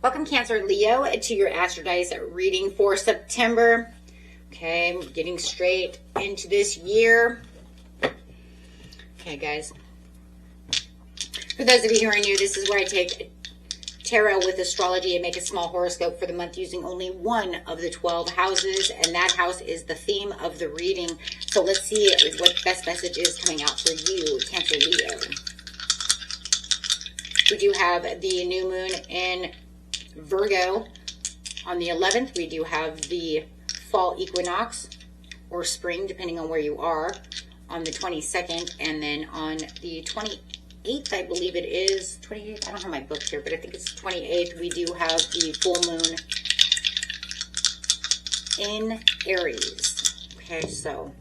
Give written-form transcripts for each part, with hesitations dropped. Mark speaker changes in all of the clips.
Speaker 1: Welcome, Cancer Leo, to your Astrology reading for September. Okay, I'm getting straight into this year. Okay, guys. For those of you who are new, this is where I take tarot with astrology and make a small horoscope for the month using only one of the 12 houses, and that house is the theme of the reading. So let's see what best message is coming out for you, Cancer Leo. We do have the new moon in Virgo on the 11th. We do have the fall equinox or spring, depending on where you are, on the 22nd, and then on the 28th, I believe it is 28th. I don't have my book here, but I think it's 28th. We do have the full moon in Aries. Okay, so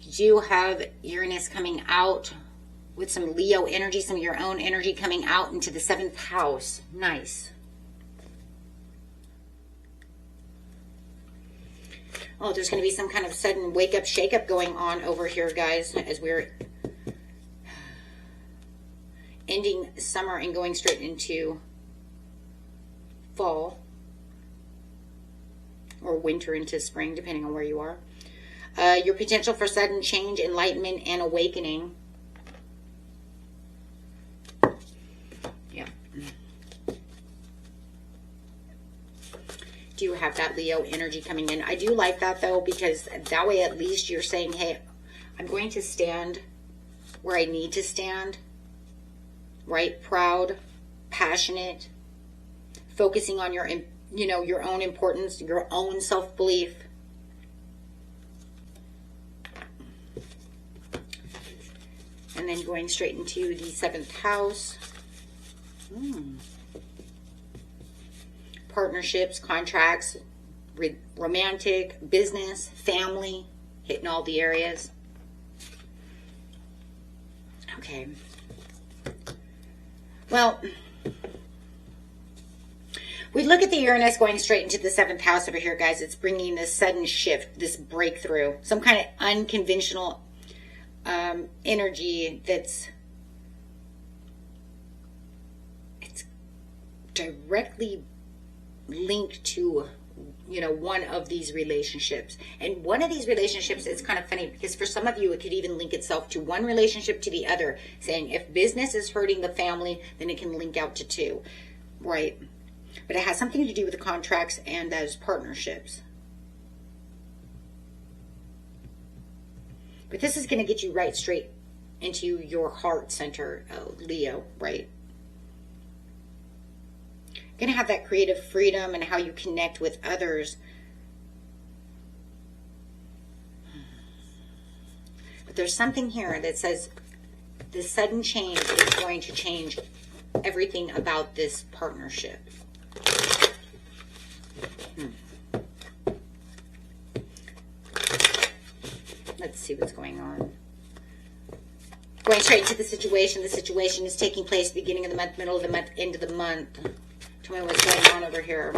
Speaker 1: you do have Uranus coming out with some Leo energy, some of your own energy coming out into the 7th house. Nice. Oh, there's going to be some kind of sudden wake-up, shake-up going on over here, guys, as we're ending summer and going straight into fall or winter into spring, depending on where you are. Your potential for sudden change, enlightenment, and awakening. Do you have that Leo energy coming in? I do like that, though, because that way at least you're saying, hey, I'm going to stand where I need to stand, right? Proud, passionate, focusing on your, your own importance, your own self-belief. And then going straight into the 7th house. Partnerships, contracts, romantic, business, family, hitting all the areas. Okay. Well, we look at the Uranus going straight into the 7th house over here, guys. It's bringing this sudden shift, this breakthrough, some kind of unconventional energy it's directly linked to one of these relationships. And one of these relationships is kind of funny because for some of you it could even link itself to one relationship to the other, saying if business is hurting the family, then it can link out to two, right? But it has something to do with the contracts and those partnerships. But this is going to get you right straight into your heart center, Leo, right? Going to have that creative freedom and how you connect with others. But there's something here that says this sudden change is going to change everything about this partnership. Let's see what's going on. Going straight into the situation. The situation is taking place beginning of the month, middle of the month, end of the month. Tell me what's going on over here.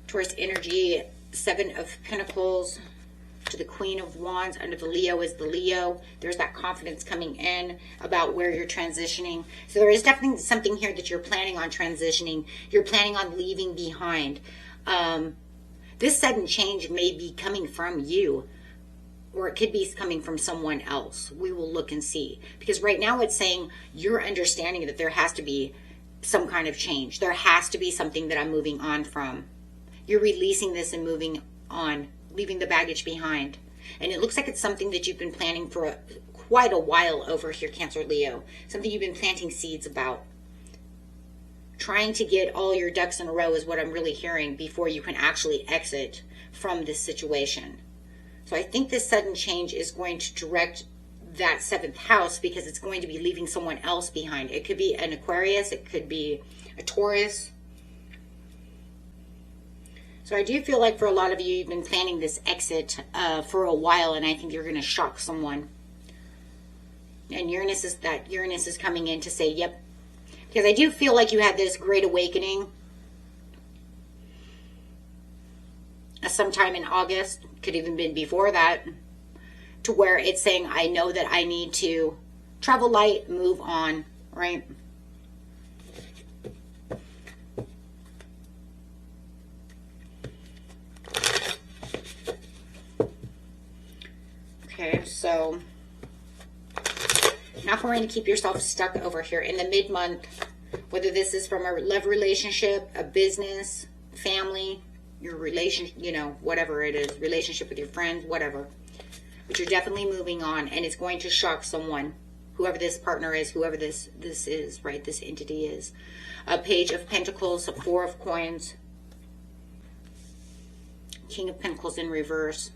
Speaker 1: Taurus energy, 7 of Pentacles to the Queen of Wands. Under the Leo is the Leo. There's that confidence coming in about where you're transitioning. So there is definitely something here that you're planning on transitioning. You're planning on leaving behind. This sudden change may be coming from you, or it could be coming from someone else. We will look and see. Because right now it's saying you're understanding that there has to be some kind of change. There has to be something that I'm moving on from. You're releasing this and moving on, leaving the baggage behind. And it looks like it's something that you've been planning for quite a while over here, Cancer Leo. Something you've been planting seeds about. Trying to get all your ducks in a row is what I'm really hearing before you can actually exit from this situation. So I think this sudden change is going to direct that 7th house because it's going to be leaving someone else behind. It could be an Aquarius. It could be a Taurus. So I do feel like for a lot of you, you've been planning this exit for a while, and I think you're going to shock someone. And Uranus is coming in to say, yep. Because I do feel like you had this great awakening sometime in August, could even been before that, to where it's saying, I know that I need to travel light, move on, right? Okay, so not going to keep yourself stuck over here in the mid-month, whether this is from a love relationship, a business, family, your relation, you know, whatever it is, relationship with your friends, whatever. But you're definitely moving on, and it's going to shock someone, whoever this partner is, whoever this is, right? This entity is. A Page of Pentacles, a Four of Coins, King of Pentacles in reverse.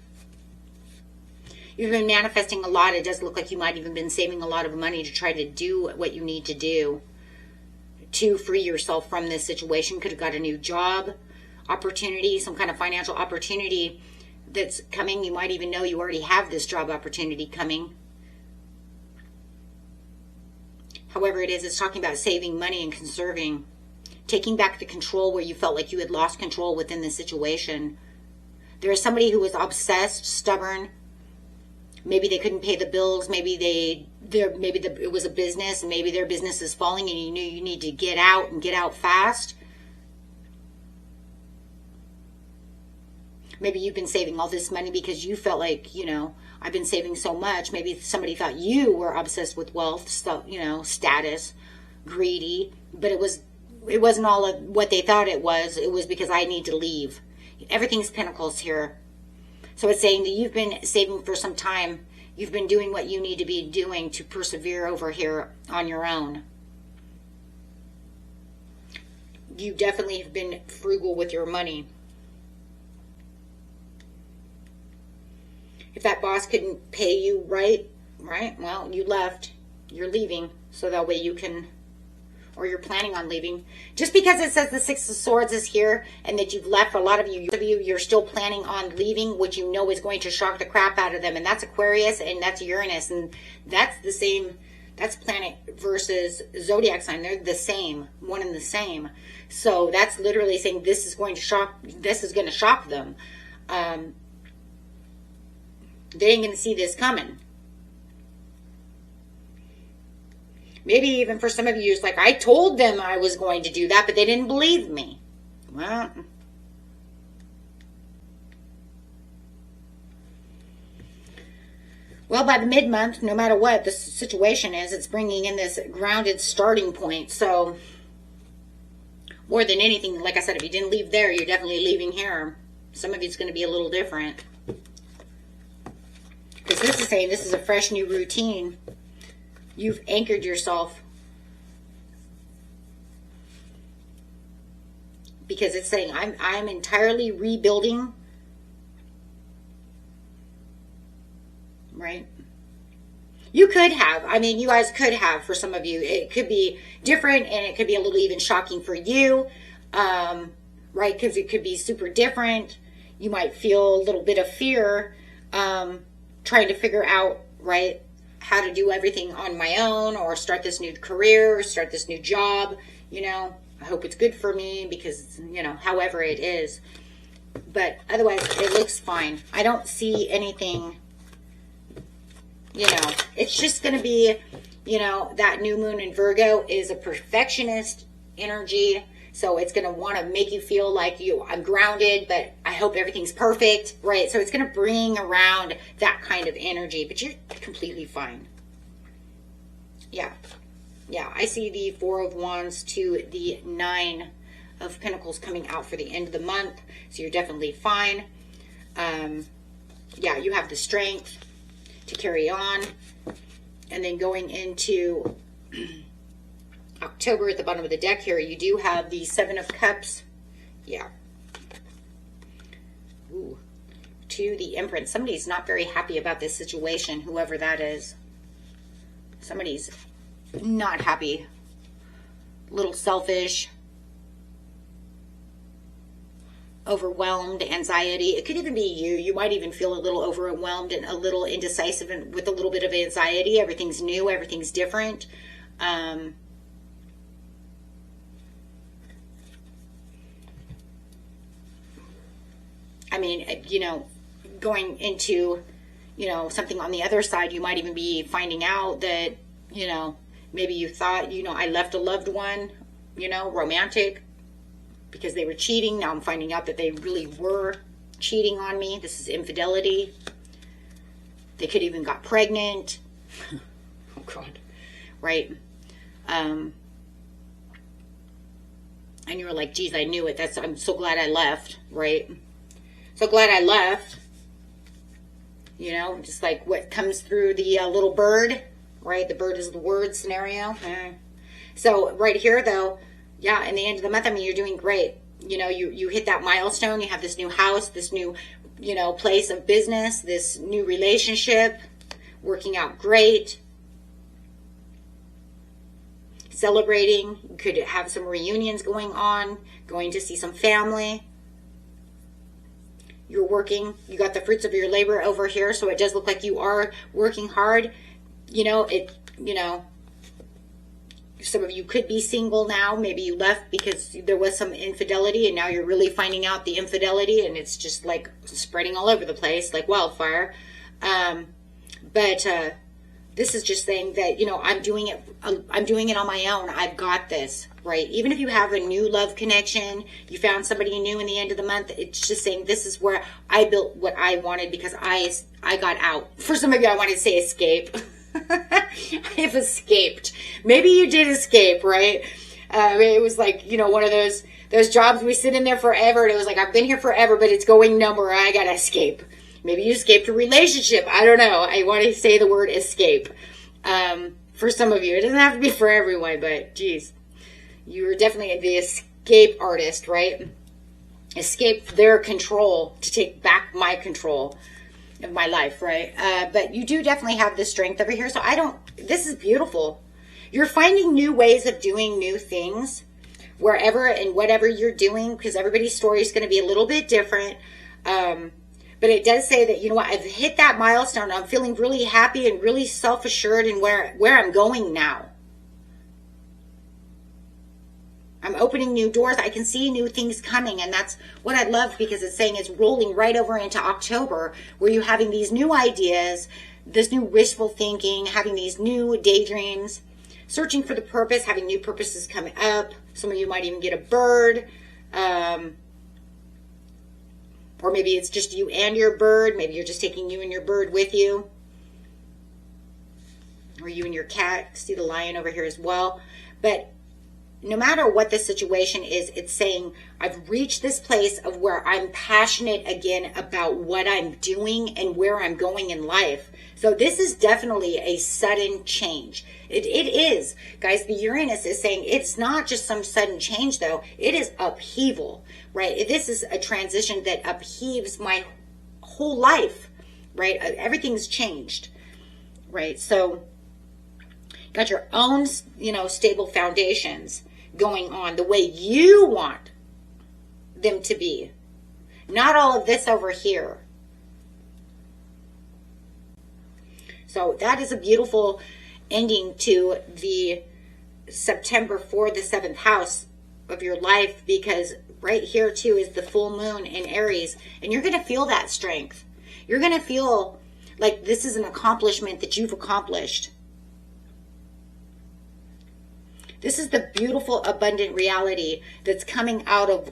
Speaker 1: You've been manifesting a lot. It does look like you might even been saving a lot of money to try to do what you need to do to free yourself from this situation. Could have got a new job opportunity, some kind of financial opportunity that's coming. You might even know you already have this job opportunity coming. However it is, it's talking about saving money and conserving, taking back the control where you felt like you had lost control within the situation. There is somebody who was obsessed, stubborn. Maybe they couldn't pay the bills. Maybe it was a business, and maybe their business is falling, and you knew you need to get out and get out fast. Maybe you've been saving all this money because you felt like, you know, I've been saving so much. Maybe somebody thought you were obsessed with wealth, stuff, you know, status, greedy, but it wasn't all of what they thought it was. It was because I need to leave. Everything's pentacles here. So it's saying that you've been saving for some time. You've been doing what you need to be doing to persevere over here on your own. You definitely have been frugal with your money. If that boss couldn't pay you right, well, you left. You're leaving. So that way you can, or you're planning on leaving. Just because it says the Six of Swords is here and that you've left, a lot of you're still planning on leaving, which you know is going to shock the crap out of them. And that's Aquarius and that's Uranus. And that's the same, that's planet versus zodiac sign. They're the same, one and the same. So that's literally saying this is going to shock them. They ain't going to see this coming. Maybe even for some of you, it's like, I told them I was going to do that, but they didn't believe me. Well, by the mid-month, no matter what the situation is, it's bringing in this grounded starting point. So, more than anything, like I said, if you didn't leave there, you're definitely leaving here. Some of it's going to be a little different. Because this is saying this is a fresh new routine. You've anchored yourself. Because it's saying I'm entirely rebuilding. Right? You could have. I mean, you guys could have, for some of you. It could be different, and it could be a little even shocking for you. Right? Because it could be super different. You might feel a little bit of fear. Trying to figure out, right, how to do everything on my own, or start this new career, or start this new job, you know. I hope it's good for me because, you know, however it is. But otherwise, it looks fine. I don't see anything, you know. It's just going to be, you know, that new moon in Virgo is a perfectionist energy. So it's going to want to make you feel like I'm grounded, but I hope everything's perfect, right? So it's going to bring around that kind of energy, but you're completely fine. Yeah. Yeah, I see the Four of Wands to the Nine of Pentacles coming out for the end of the month. So you're definitely fine. Yeah, you have the strength to carry on. And then going into October at the bottom of the deck here, you do have the Seven of Cups. Yeah. Ooh. To the Empress. Somebody's not very happy about this situation, whoever that is. Somebody's not happy. A little selfish. Overwhelmed, anxiety. It could even be you. You might even feel a little overwhelmed and a little indecisive and with a little bit of anxiety. Everything's new. Everything's different. I mean, you know, going into, you know, something on the other side, you might even be finding out that, you know, Maybe you thought, I left a loved one, romantic, because they were cheating. Now I'm finding out that they really were cheating on me. This is infidelity. They could even got pregnant. Oh, God. Right? And you were like, geez, I knew it. I'm so glad I left, right? So glad I left. Just like what comes through the little bird, right? The bird is the word scenario. So right here, though, yeah, in the end of the month, I mean, you're doing great. You hit that milestone. You have this new house, this new, place of business, this new relationship, working out great. Celebrating. You could have some reunions going on, going to see some family. You're working. You got the fruits of your labor over here, so it does look like you are working hard. Some of you could be single now. Maybe you left because there was some infidelity, and now you're really finding out the infidelity, and it's just like spreading all over the place like wildfire. But this is just saying that, I'm doing it on my own. I've got this, right? Even if you have a new love connection, you found somebody new in the end of the month, it's just saying this is where I built what I wanted because I got out. For some of you, I wanted to say escape. I've escaped. Maybe you did escape, right? It was like, one of those jobs we sit in there forever, and it was like, I've been here forever, but it's going nowhere. I gotta escape. Maybe you escaped a relationship. I don't know. I want to say the word escape. For some of you, it doesn't have to be for everyone, but geez, you're definitely the escape artist, right? Escape their control to take back my control of my life, right? But you do definitely have the strength over here. So this is beautiful. You're finding new ways of doing new things wherever and whatever you're doing, because everybody's story is going to be a little bit different. But it does say that, I've hit that milestone. I'm feeling really happy and really self-assured in where I'm going now. I'm opening new doors. I can see new things coming. And that's what I love, because it's saying it's rolling right over into October, where you're having these new ideas, this new wishful thinking, having these new daydreams, searching for the purpose, having new purposes coming up. Some of you might even get a bird. Or maybe it's just you and your bird. Maybe you're just taking you and your bird with you. Or you and your cat. See the lion over here as well. But no matter what the situation is, it's saying I've reached this place of where I'm passionate again about what I'm doing and where I'm going in life. So this is definitely a sudden change. It is. Guys, the Uranus is saying it's not just some sudden change, though. It is upheaval, right? This is a transition that upheaves my whole life, right? Everything's changed, right? So got your own, stable foundations going on the way you want them to be. Not all of this over here. So that is a beautiful ending to the September for the 7th house of your life, because right here too is the full moon in Aries, and you're going to feel that strength. You're going to feel like this is an accomplishment that you've accomplished. This is the beautiful, abundant reality that's coming out of,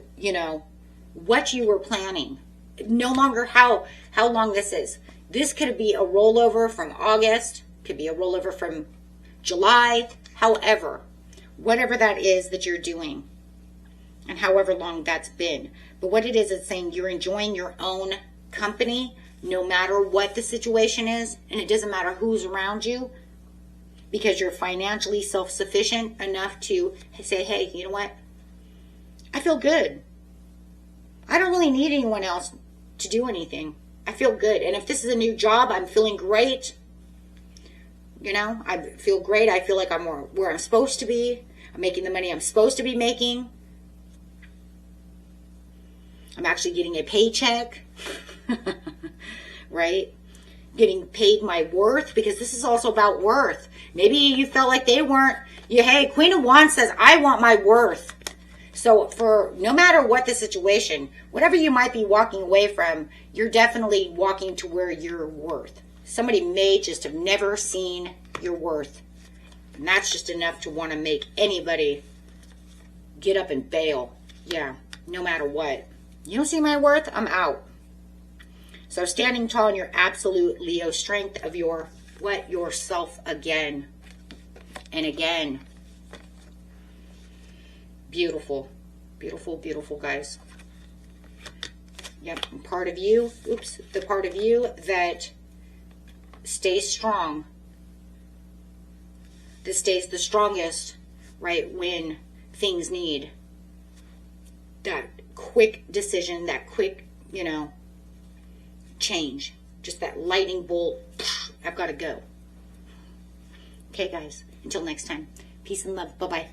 Speaker 1: what you were planning. No longer how long this is. This could be a rollover from August, could be a rollover from July, however, whatever that is that you're doing, and however long that's been. But what it is, it's saying you're enjoying your own company, no matter what the situation is, and it doesn't matter who's around you, because you're financially self-sufficient enough to say, hey, you know what? I feel good. I don't really need anyone else to do anything. I feel good. And if this is a new job, I'm feeling great. I feel great. I feel like I'm where I'm supposed to be. I'm making the money I'm supposed to be making. I'm actually getting a paycheck. Right? Getting paid my worth, because this is also about worth. Maybe you felt like they weren't. Hey, Queen of Wands says, I want my worth. So for no matter what the situation, whatever you might be walking away from, you're definitely walking to where you're worth. Somebody may just have never seen your worth. And that's just enough to want to make anybody get up and bail. Yeah, no matter what. You don't see my worth? I'm out. So standing tall in your absolute Leo strength of your, what? Yourself again and again. Beautiful. Beautiful, beautiful, guys. Yep, and part of you, oops, the part of you that stays strong, that stays the strongest, right, when things need that quick decision, that quick, you know, change. Just that lightning bolt. I've got to go. Okay, guys. Until next time. Peace and love. Bye-bye.